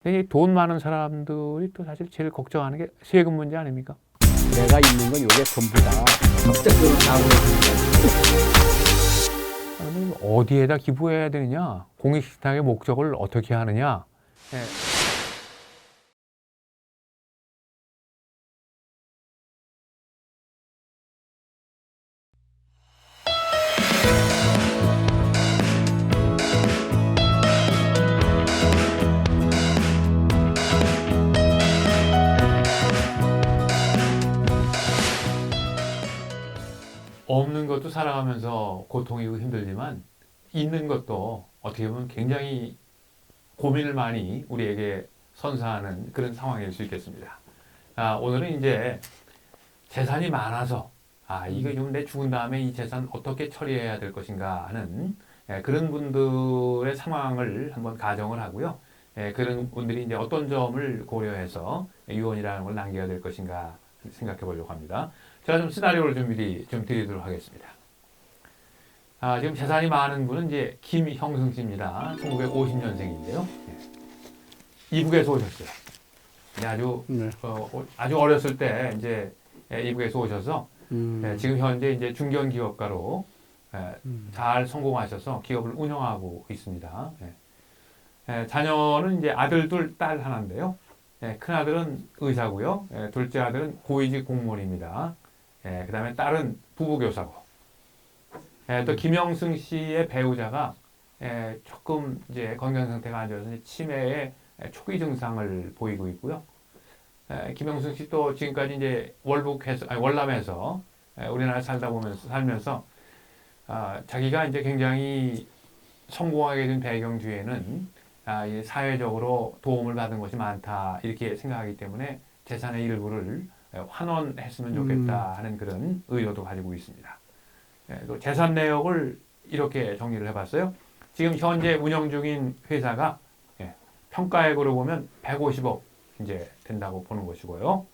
이 돈 많은 사람들이 또 사실 제일 걱정하는 게 세금 문제 아닙니까? 내가 있는 건 요게 전부다. 적적으로 나오는 아니, 어디에다 기부해야 되느냐? 공익식탁의 목적을 어떻게 하느냐? 예. 없는 것도 살아가면서 고통이고 힘들지만 있는 것도 어떻게 보면 굉장히 고민을 많이 우리에게 선사하는 그런 상황일 수 있겠습니다. 오늘은 이제 재산이 많아서 이거 좀 내 죽은 다음에 이 재산 어떻게 처리해야 될 것인가 하는 그런 분들의 상황을 한번 가정을 하고요. 그런 분들이 이제 어떤 점을 고려해서 유언이라는 걸 남겨야 될 것인가 생각해 보려고 합니다. 제가 좀 시나리오를 좀 미리 좀 드리도록 하겠습니다. 지금 재산이 많은 분은 이제 김형승 씨입니다. 1950년생인데요. 이북에서 오셨어요. 아주 어렸을 때 이제 이북에서 오셔서 지금 현재 이제 중견 기업가로 잘 성공하셔서 기업을 운영하고 있습니다. 자녀는 이제 아들 둘, 딸 하나인데요. 큰 아들은 의사고요. 둘째 아들은 고위직 공무원입니다. 그 다음에 딸은 부부교사고. 또 김영승 씨의 배우자가 조금 이제 건강 상태가 안 좋아서 치매의 초기 증상을 보이고 있고요. 김영승 씨 또 지금까지 이제 월남에서 우리나라 살면서 자기가 이제 굉장히 성공하게 된 배경 뒤에는 이 사회적으로 도움을 받은 것이 많다 이렇게 생각하기 때문에 재산의 일부를 환원했으면 좋겠다 하는 그런 의도도 가지고 있습니다. 또 재산 내역을 이렇게 정리를 해봤어요. 지금 현재 운영 중인 회사가 평가액으로 보면 150억 이제 된다고 보는 것이고요.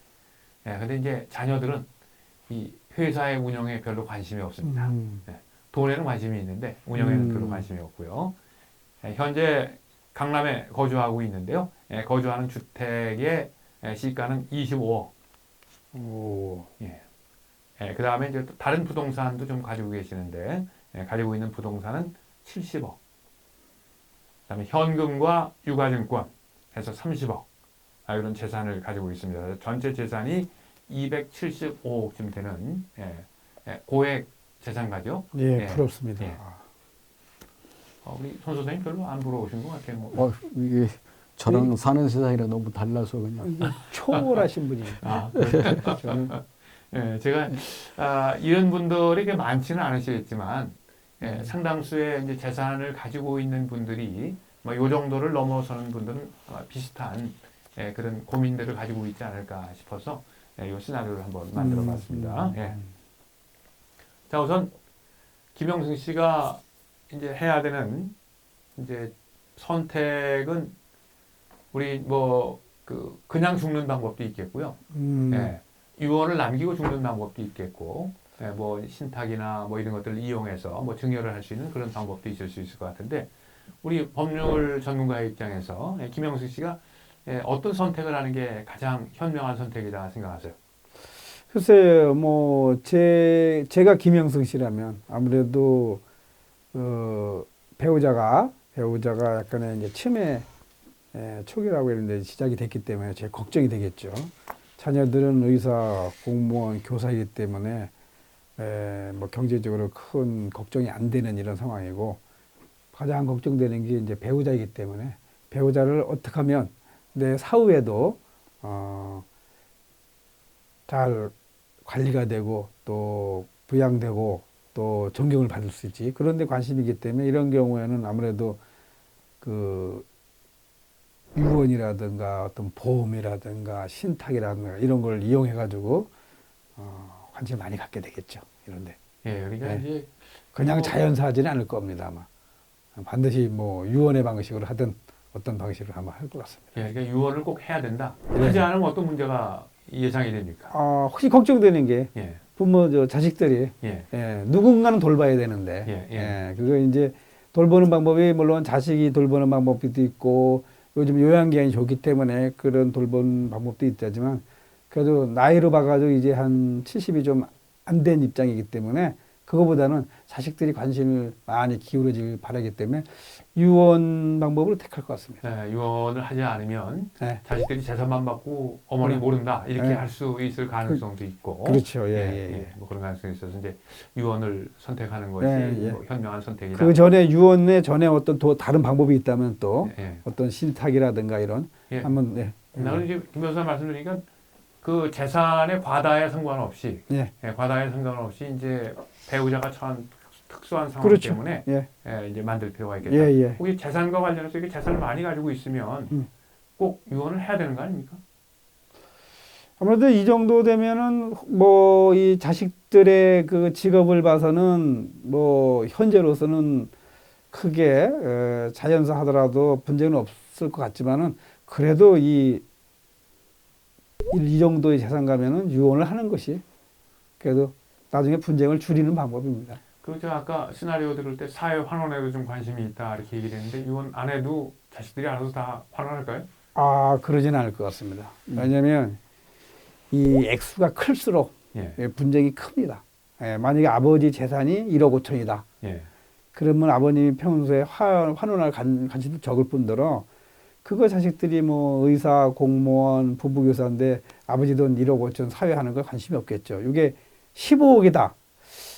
근데 이제 자녀들은 이 회사의 운영에 별로 관심이 없습니다. 돈에는 관심이 있는데 운영에는 별로 관심이 없고요. 현재 강남에 거주하고 있는데요. 거주하는 주택의 시가는 25억. 그 다음에 이제 또 다른 부동산도 좀 가지고 계시는데, 가지고 있는 부동산은 70억. 그 다음에 현금과 유가증권 해서 30억. 이런 재산을 가지고 있습니다. 전체 재산이 275억쯤 되는, 고액 재산가죠. 부럽습니다. 우리 손 선생님 별로 안 부러우신 것 같아요. 뭐. 이게 저랑 사는 세상이랑 너무 달라서 그냥. 초월하신 분이니까. 저는 제가 이런 분들이 많지는 않으시겠지만 상당수의 이제 재산을 가지고 있는 분들이 요 정도를 넘어서는 분들은 비슷한 그런 고민들을 가지고 있지 않을까 싶어서 이 시나리오를 한번 만들어봤습니다. 자, 우선 김영승 씨가 이제 해야 되는 이제 선택은 우리 그냥 죽는 방법도 있겠고요. 유언을 남기고 죽는 방법도 있겠고, 신탁이나 이런 것들을 이용해서 증여를 할 수 있는 그런 방법도 있을 수 있을 것 같은데, 우리 법률 전문가의 입장에서 김영승 씨가 어떤 선택을 하는 게 가장 현명한 선택이다 생각하세요? 글쎄요, 제가 김영승 씨라면 아무래도 배우자가 약간의 이제 치매 초기라고 했는데 시작이 됐기 때문에 제 걱정이 되겠죠. 자녀들은 의사, 공무원, 교사이기 때문에 경제적으로 큰 걱정이 안 되는 이런 상황이고, 가장 걱정되는 게 이제 배우자이기 때문에 배우자를 어떻게 하면 내 사후에도 잘 관리가 되고 또 부양되고 또 존경을 받을 수 있지. 그런 데 관심이기 때문에 이런 경우에는 아무래도 유언이라든가 어떤 보험이라든가 신탁이라든가 이런 걸 이용해 가지고 관심 많이 갖게 되겠죠. 이런데. 그러니까 이제 그냥 자연사하지는 않을 겁니다, 아마. 반드시 유언의 방식으로 하든 어떤 방식으로 아마 할 것 같습니다. 그러니까 유언을 꼭 해야 된다. 하지 않으면 어떤 문제가 예상이 됩니까? 혹시 걱정되는 게 부모 자식들이 누군가는 돌봐야 되는데 그거 이제 돌보는 방법이 물론 자식이 돌보는 방법도 있고 요즘 요양기한이 좋기 때문에 그런 돌보는 방법도 있다지만 그래도 나이로 봐가지고 이제 한 70이 좀 안 된 입장이기 때문에 그거보다는 자식들이 관심을 많이 기울여질 바라기 때문에 유언 방법을 택할 것 같습니다. 네, 유언을 하지 않으면 네. 자식들이 재산만 받고 어머니 네. 모른다 이렇게 네. 할 수 있을 가능성도 있고 그렇죠. 예. 뭐 그런 가능성이 있어서 이제 유언을 선택하는 것이 예. 뭐 현명한 선택이다. 그 전에 유언의 전에 어떤 다른 방법이 있다면 또 예. 어떤 신탁이라든가 이런 예. 한번 네. 나는 이제 김 변호사 말씀드리니까 그 재산의 과다에 상관없이 예. 과다에 상관없이 이제 배우자가 처한 특수한 상황 그렇죠. 때문에 예. 이제 만들 필요가 있겠다. 예. 혹시 재산과 관련해서 이게 재산을 많이 가지고 있으면 꼭 유언을 해야 되는 거 아닙니까? 아무래도 이 정도 되면은 뭐 이 자식들의 그 직업을 봐서는 뭐 현재로서는 크게 자연사 하더라도 분쟁은 없을 것 같지만은 그래도 이 정도의 재산 가면은 유언을 하는 것이 그래도 나중에 분쟁을 줄이는 방법입니다. 그 제가 아까 시나리오 들을 때 사회 환원에도 좀 관심이 있다 이렇게 얘기를 했는데 유언 안 해도 자식들이 알아서 다 환원할까요? 아, 그러진 않을 것 같습니다. 왜냐하면 이 액수가 클수록 예. 분쟁이 큽니다. 만약에 아버지 재산이 1억 5천이다. 예. 그러면 아버님이 평소에 환원할 관심도 적을 뿐더러 그거 자식들이 뭐 의사, 공무원, 부부교사인데 아버지 돈 1억 5천 사회하는 거 관심이 없겠죠. 이게 15억이다.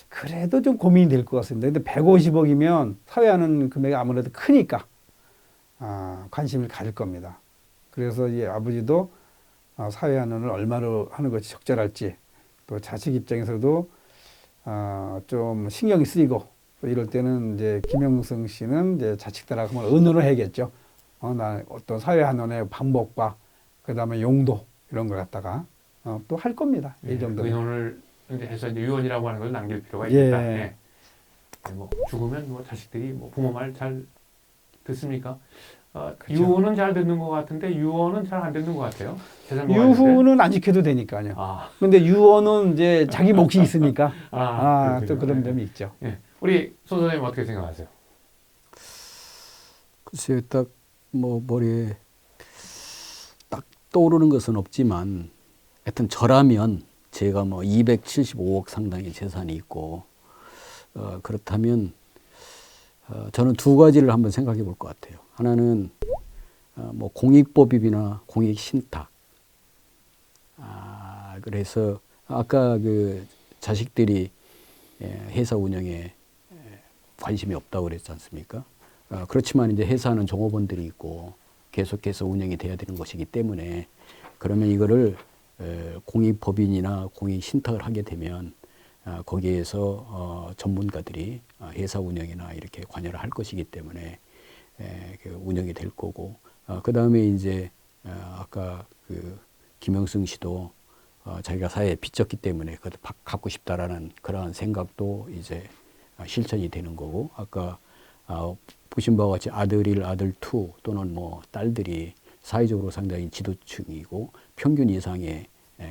그래도 좀 고민이 될 것 같습니다. 근데 150억이면 사회하는 금액이 아무래도 크니까 관심을 가질 겁니다. 그래서 이 아버지도 사회하는을 얼마로 하는 것이 적절할지 또 자식 입장에서도 좀 신경이 쓰이고 또 이럴 때는 이제 김영승 씨는 이제 자식들하고 한번 의논을 해야겠죠. 나 어떤 사회환원의 방법과 그 다음에 용도 이런 걸 갖다가 또 할 겁니다. 이 정도. 의논을 이제 해서 이제 유언이라고 하는 걸 남길 필요가 있겠다. 예. 예. 뭐 죽으면 뭐 자식들이 뭐 부모 말 잘 듣습니까? 그렇죠. 유언은 잘 듣는 것 같은데 유언은 잘 안 듣는 것 같아요. 재산과 관련된. 유후는 안 지켜도 되니까요. 아, 근데 유언은 이제 자기 몫이 있으니까 또 그렇군요. 그런 예. 점이 있죠. 예. 우리 손 선생님 어떻게 생각하세요? 글쎄요, 딱 뭐 머리에 딱 떠오르는 것은 없지만, 하여튼 저라면 제가 뭐 275억 상당의 재산이 있고, 그렇다면 저는 두 가지를 한번 생각해 볼 것 같아요. 하나는 뭐 공익법인이나 공익신탁. 그래서 아까 그 자식들이 회사 운영에 관심이 없다고 그랬지 않습니까? 그렇지만 이제 회사는 종업원들이 있고 계속해서 운영이 돼야 되는 것이기 때문에, 그러면 이거를 공익법인이나 공익신탁을 하게 되면 거기에서 전문가들이 회사 운영이나 이렇게 관여를 할 것이기 때문에 그 운영이 될 거고, 그 다음에 이제 아까 그 김영승 씨도 자기가 사회에 빚졌기 때문에 그것을 갚고 싶다라는 그러한 생각도 이제 실천이 되는 거고, 아까 보신 바와 같이 아들 1, 아들 2 또는 뭐 딸들이 사회적으로 상당히 지도층이고 평균 이상의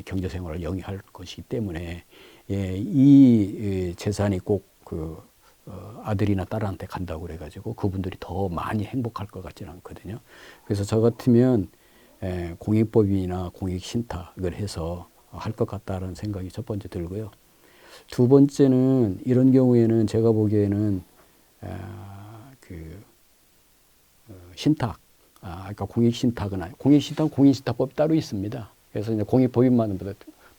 경제 생활을 영위할 것이기 때문에 이 재산이 꼭 그 아들이나 딸한테 간다고 그래가지고 그분들이 더 많이 행복할 것 같지는 않거든요. 그래서 저 같으면 공익법인이나 공익신탁을 해서 할 것 같다는 생각이 첫 번째 들고요. 두 번째는 이런 경우에는 제가 보기에는 신탁, 그러니까 공익신탁은 공익신탁법이 따로 있습니다. 그래서 이제 공익법인만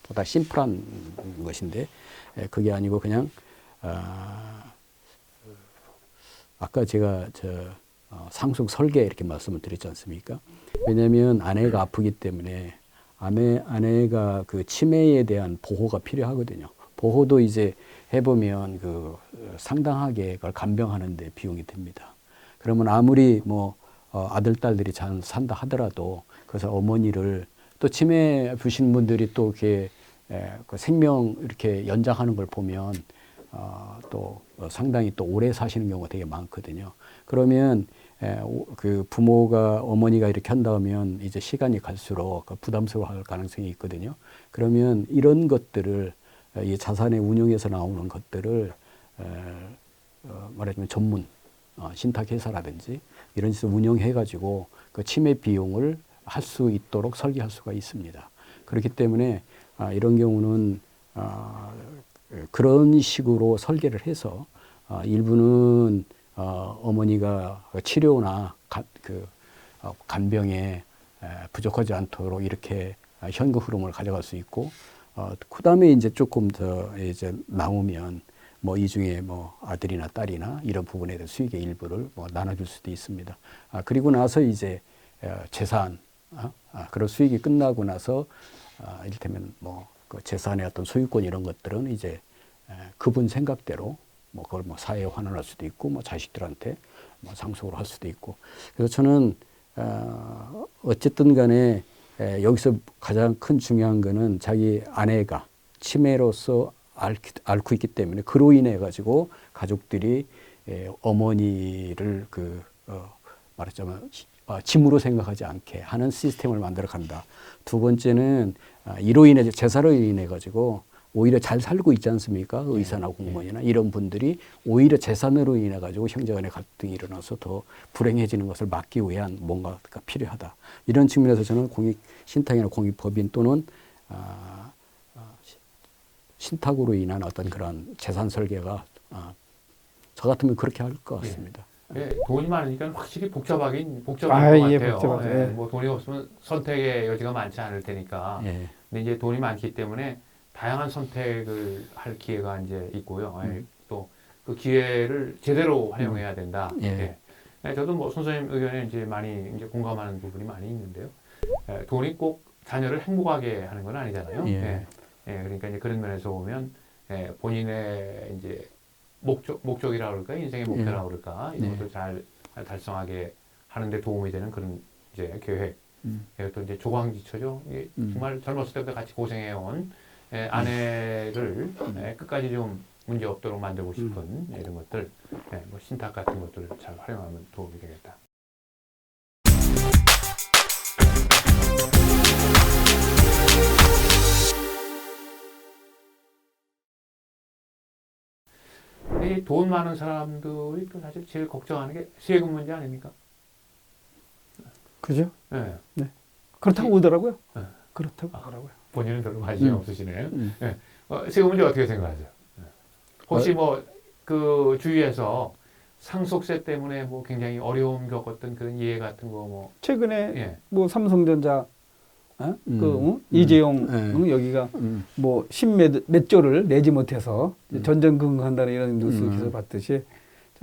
보다 심플한 것인데, 그게 아니고 그냥 아까 제가 상속 설계 이렇게 말씀을 드렸지 않습니까? 왜냐하면 아내가 아프기 때문에 아내가 그 치매에 대한 보호가 필요하거든요. 보호도 이제 해보면 그 상당하게 그걸 간병하는데 비용이 듭니다. 그러면 아무리 뭐 아들, 딸들이 잘 산다 하더라도 그래서 어머니를 또 치매 부신 분들이 또 이렇게 그 생명 이렇게 연장하는 걸 보면 또 상당히 또 오래 사시는 경우가 되게 많거든요. 그러면 그 부모가 어머니가 이렇게 한다면 이제 시간이 갈수록 부담스러워할 가능성이 있거든요. 그러면 이런 것들을 이 자산의 운용에서 나오는 것들을 말하자면 전문 신탁회사라든지 이런 데서 운영해가지고 그 치매 비용을 할 수 있도록 설계할 수가 있습니다. 그렇기 때문에 이런 경우는 그런 식으로 설계를 해서 일부는 어머니가 치료나 간병에 부족하지 않도록 이렇게 현금 흐름을 가져갈 수 있고, 그 다음에 이제 조금 더 이제 남으면 뭐 이 중에 뭐 아들이나 딸이나 이런 부분에 대한 수익의 일부를 뭐 나눠줄 수도 있습니다. 그리고 나서 이제 재산, 그런 수익이 끝나고 나서 이를테면 뭐 그 재산의 어떤 소유권 이런 것들은 이제 그분 생각대로 뭐 그걸 뭐 사회에 환원할 수도 있고 뭐 자식들한테 뭐 상속을 할 수도 있고. 그래서 저는 어쨌든 간에 여기서 가장 큰 중요한 거는 자기 아내가 치매로서 앓고 있기 때문에 그로 인해 가지고 가족들이 어머니를 말하자면 짐으로 생각하지 않게 하는 시스템을 만들어 간다. 두 번째는 이로 인해 재산으로 인해 가지고 오히려 잘 살고 있지 않습니까? 의사나 공무원이나 이런 분들이 오히려 재산으로 인해 가지고 형제 간의 갈등이 일어나서 더 불행해지는 것을 막기 위한 뭔가가 필요하다. 이런 측면에서 저는 신탁이나 공익법인 또는 신탁으로 인한 어떤 그런 재산 설계가 저 같으면 그렇게 할 것 같습니다. 예, 돈이 많으니까 확실히 복잡한 것 예, 같아요. 복잡하죠. 예, 예. 뭐 돈이 없으면 선택의 여지가 많지 않을 테니까. 예. 근데 이제 돈이 많기 때문에 다양한 선택을 할 기회가 이제 있고요. 또 그 기회를 제대로 활용해야 된다. 예. 예, 저도 뭐 선생님 의견에 이제 많이 이제 공감하는 부분이 많이 있는데요. 돈이 꼭 자녀를 행복하게 하는 건 아니잖아요. 예. 그러니까 이제 그런 면에서 보면 본인의 이제 목적이라 그럴까, 인생의 목표라 그럴까, 이런 것을 잘 달성하게 하는데 도움이 되는 그런 이제 계획. 또 이제 조광지처죠. 이게 정말 젊었을 때부터 같이 고생해온 아내를 끝까지 좀 문제 없도록 만들고 싶은 이런 것들, 뭐 신탁 같은 것들을 잘 활용하면 도움이 되겠다. 이 돈 많은 사람들이 또 사실 제일 걱정하는 게 세금 문제 아닙니까? 그죠? 네. 그렇다고 보더라고요. 네. 그렇다고 하더라고요. 본인은 별로 관심이 없으시네요. 세금 문제 어떻게 생각하세요? 혹시 뭐 그 주위에서 상속세 때문에 뭐 굉장히 어려움 겪었던 그런 예외 같은 거 뭐 최근에 뭐 삼성전자 이재용 여기가 뭐 십몇 조를 내지 못해서 전전긍긍한다는 이런 뉴스 기사 봤듯이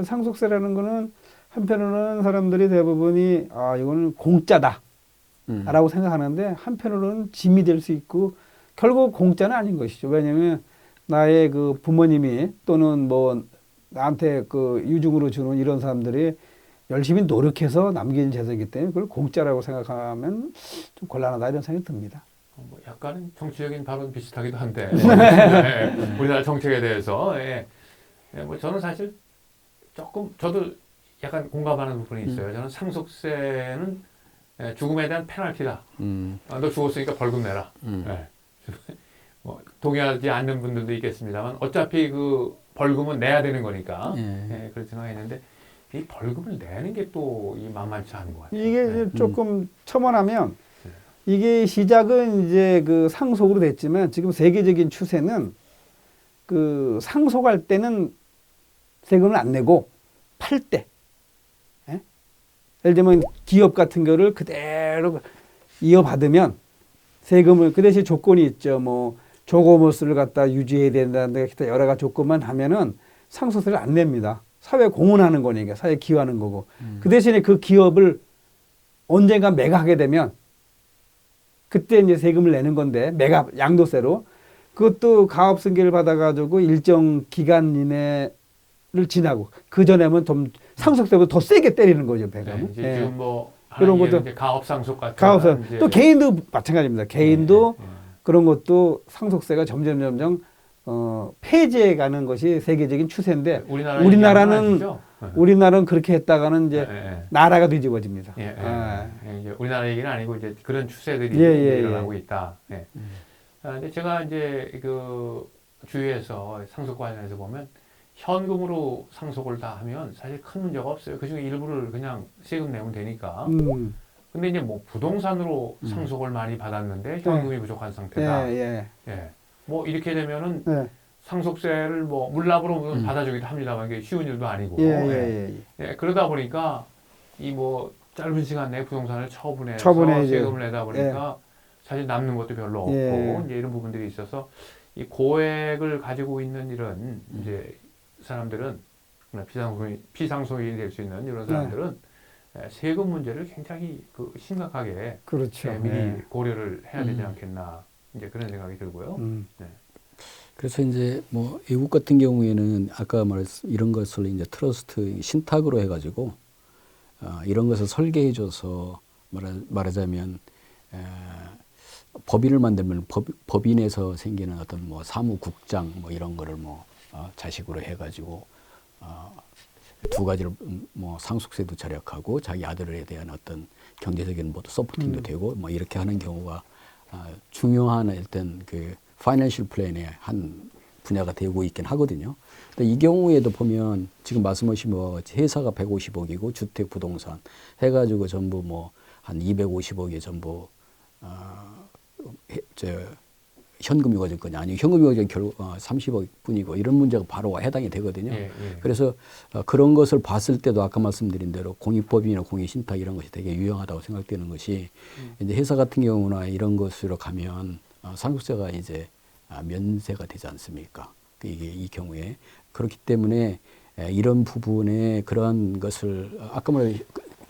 상속세라는 거는 한편으로는 사람들이 대부분이 이거는 공짜다라고 생각하는데 한편으로는 짐이 될 수 있고 결국 공짜는 아닌 것이죠. 왜냐하면 나의 그 부모님이 또는 뭐 나한테 그 유증으로 주는 이런 사람들이 열심히 노력해서 남긴 재산이기 때문에 그걸 공짜라고 생각하면 좀 곤란하다 이런 생각이 듭니다. 뭐 약간은 정치적인 발언 비슷하기도 한데 우리나라 정책에 대해서 뭐 저는 사실 조금 저도 약간 공감하는 부분이 있어요. 저는 상속세는 죽음에 대한 페널티다. 너 죽었으니까 벌금 내라. 뭐 동의하지 않는 분들도 있겠습니다만 어차피 그 벌금은 내야 되는 거니까 그렇게 생각했는데 이 벌금을 내는 게 또 이 만만치 않은 것 같아요. 이게 조금 첨언하면 이게 시작은 이제 그 상속으로 됐지만 지금 세계적인 추세는 그 상속할 때는 세금을 안 내고 팔 때, 예를 들면 기업 같은 거를 그대로 이어받으면 세금을 그 대신 조건이 있죠. 뭐 조거모스를 갖다 유지해야 된다는 기타 여러 가지 조건만 하면은 상속세를 안 냅니다. 사회 공헌하는 거니까 사회 기여하는 거고 그 대신에 그 기업을 언젠가 매각하게 되면 그때 이제 세금을 내는 건데 매각 양도세로 그것도 가업승계를 받아가지고 일정 기간 이내를 지나고 그 전에는 좀 상속세보다 더 세게 때리는 거죠 배감은. 이제 지금 뭐 그런 것도 이제 가업상속 같은 가업세 또 개인도 마찬가지입니다. 개인도 그런 것도 상속세가 점점 폐지해 가는 것이 세계적인 추세인데 우리나라는 그렇게 했다가는 이제 나라가 뒤집어집니다. 이제 우리나라 얘기는 아니고 이제 그런 추세들이 일어나고 있다. 근데 제가 이제 그 주위에서 상속 관련해서 보면 현금으로 상속을 다 하면 사실 큰 문제가 없어요. 그중에 일부를 그냥 세금 내면 되니까. 근데 이제 뭐 부동산으로 상속을 많이 받았는데 현금이 부족한 상태다. 예. 뭐 이렇게 되면은 상속세를 뭐 물납으로 받아주기도 합니다만 이게 쉬운 일도 아니고. 예. 그러다 보니까 이 뭐 짧은 시간 내에 부동산을 처분해서 세금을 내다 보니까 사실 남는 것도 별로 없고 이제 이런 부분들이 있어서 이 고액을 가지고 있는 이런 이제 사람들은 피상속인이 될 수 있는 이런 사람들은 세금 문제를 굉장히 그 심각하게 그렇죠. 미리 고려를 해야 되지 않겠나 이제 그런 생각이 들고요. 네. 그래서 이제 뭐 외국 같은 경우에는 아까 말했 이런 것을 이제 트러스트 신탁으로 해가지고 이런 것을 설계해줘서 말하자면 법인을 만들면 법인에서 생기는 어떤 뭐 사무국장 뭐 이런 거를 뭐 자식으로 해가지고 두 가지를 뭐 상속세도 절약하고 자기 아들에 대한 어떤 경제적인 뭐 서포팅도 되고 뭐 이렇게 하는 경우가 중요한 일단 그 파이낸셜 플랜의 한 분야가 되고 있긴 하거든요. 근데 이 경우에도 보면 지금 말씀하신 뭐 회사가 150억이고 주택 부동산 해가지고 전부 뭐 한 250억에 전부 현금 유가증권이 아니고 현금 유가증 결국 30억 뿐이고 이런 문제가 바로 해당이 되거든요. 그래서 그런 것을 봤을 때도 아까 말씀드린 대로 공익법인이나 공익신탁 이런 것이 되게 유용하다고 생각되는 것이 이제 회사 같은 경우나 이런 것으로 가면 상속세가 이제 면세가 되지 않습니까? 이게 이 경우에 그렇기 때문에 이런 부분에 그런 것을 아까 말한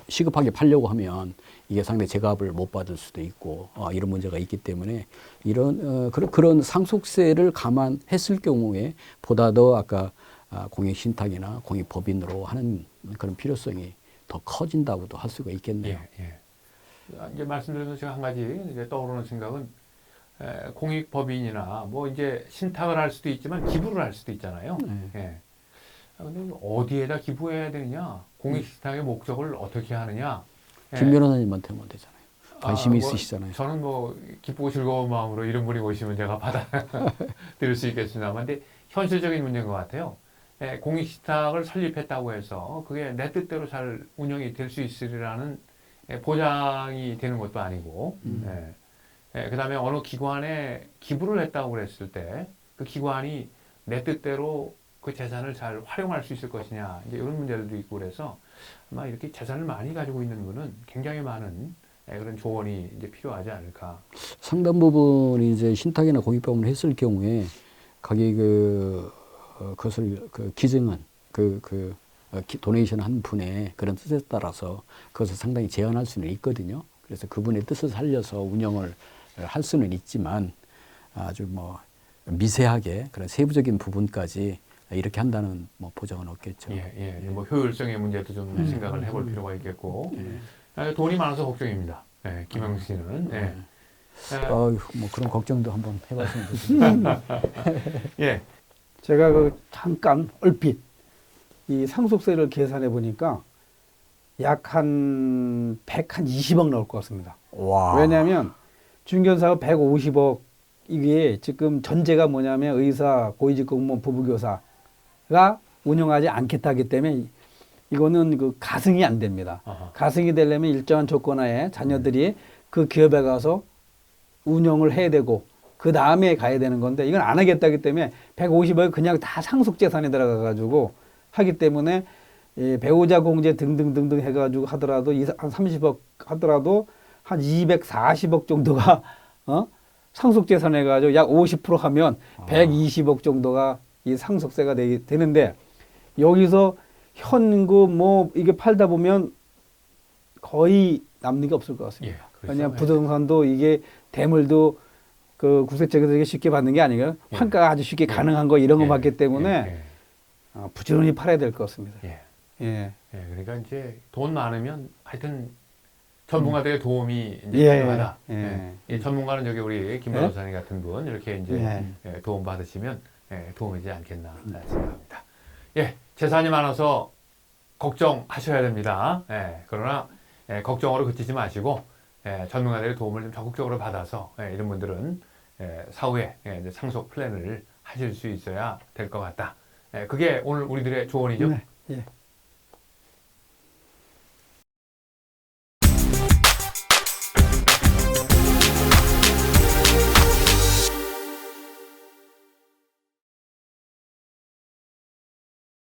시급하게 팔려고 하면 이게 상당히 제값을 못 받을 수도 있고 이런 문제가 있기 때문에 이런 그런 상속세를 감안했을 경우에 보다 더 아까 공익신탁이나 공익법인으로 하는 그런 필요성이 더 커진다고도 할 수가 있겠네요. 이제 말씀드려서 제가 한 가지 이제 떠오르는 생각은 공익법인이나 뭐 이제 신탁을 할 수도 있지만 기부를 할 수도 있잖아요. 근데 어디에다 기부해야 되느냐? 공익신탁의 목적을 어떻게 하느냐? 김 변호사님한테 하면 되잖아요. 관심이 있으시잖아요. 저는 뭐 기쁘고 즐거운 마음으로 이런 분이 오시면 제가 받아들일 수 있겠습니다만, 근데 현실적인 문제인 것 같아요. 공익신탁을 설립했다고 해서 그게 내 뜻대로 잘 운영이 될 수 있으리라는 보장이 되는 것도 아니고, 그 다음에 어느 기관에 기부를 했다고 그랬을 때 그 기관이 내 뜻대로 그 재산을 잘 활용할 수 있을 것이냐, 이제 이런 문제들도 있고 그래서 아마 이렇게 재산을 많이 가지고 있는 분은 굉장히 많은 그런 조언이 이제 필요하지 않을까. 상당 부분 이제 신탁이나 공익법인을 했을 경우에 거기 그것을 기증한 도네이션 한 분의 그런 뜻에 따라서 그것을 상당히 제한할 수는 있거든요. 그래서 그분의 뜻을 살려서 운영을 할 수는 있지만 아주 뭐 미세하게 그런 세부적인 부분까지 이렇게 한다는 뭐 보장은 없겠죠. 뭐 효율성의 문제도 좀 생각을 해볼 필요가 있겠고. 돈이 많아서 걱정입니다. 김영수 씨는. 뭐 그런 걱정도 한번 해봤으면 좋겠습니다. 제가 잠깐 얼핏 이 상속세를 계산해 보니까 약 한 120억 나올 것 같습니다. 와. 왜냐하면 중견사가 150억 이게 지금 전제가 뭐냐면 의사, 고위직 공무원, 부부교사가 운영하지 않겠다 하기 때문에 이거는 그 가승이 안 됩니다. 가승이 되려면 일정한 조건하에 자녀들이 그 기업에 가서 운영을 해야 되고 그 다음에 가야 되는 건데 이건 안 하겠다기 때문에 150억이 그냥 다 상속재산에 들어가 가지고 하기 때문에 배우자 공제 등등등등 해가지고 하더라도 한 30억 하더라도 한 240억 정도가 상속재산 해가지고 약 50% 하면 120억 정도가 이 상속세가 되는데 여기서 현금 뭐 이게 팔다 보면 거의 남는 게 없을 것 같습니다. 그렇죠. 왜냐하면 부동산도 이게 대물도 그 국세 쪽에서 되게 쉽게 받는 게 아니고요. 환가가 아주 쉽게 가능한 거 이런 거 받기 때문에 부지런히 팔아야 될 것 같습니다. 그러니까 이제 돈 많으면 하여튼 전문가들의 도움이 이제 필요하다. 전문가는 여기 우리 김 변호사님 같은 분 이렇게 이제 도움 받으시면 도움이 되지 않겠나 생각합니다. 재산이 많아서 걱정하셔야 됩니다. 그러나 걱정으로 그치지 마시고 전문가들의 도움을 좀 적극적으로 받아서 이런 분들은 사후에 이제 상속 플랜을 하실 수 있어야 될 것 같다. 그게 오늘 우리들의 조언이죠.